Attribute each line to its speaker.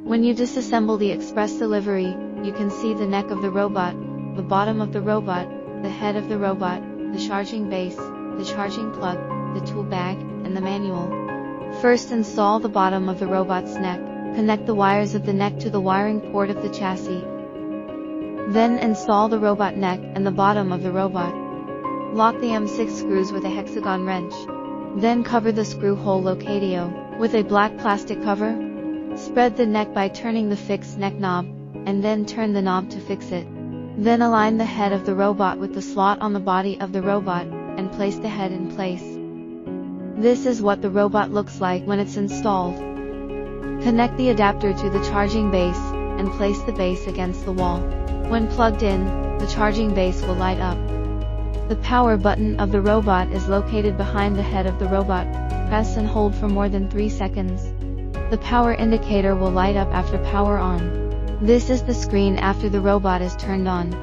Speaker 1: When you disassemble the express delivery, you can see the neck of the robot, the bottom of the robot, the head of the robot, the charging base, the charging plug, the tool bag, and the manual. First, install the bottom of the robot's neck. Connect the wires of the neck to the wiring port of the chassis. Then install the robot neck and the bottom of the robot. Lock the M6 screws with a hexagon wrench. Then cover the screw hole locatio with a black plastic cover. Spread the neck by turning the fixed neck knob, and then turn the knob to fix it. Then align the head of the robot with the slot on the body of the robot, and place the head in place. This is what the robot looks like when it's installed. Connect the adapter to the charging base, and place the base against the wall. When plugged in, the charging base will light up. The power button of the robot is located behind the head of the robot. Press and hold for more than 3 seconds. The power indicator will light up after power on. This is the screen after the robot is turned on.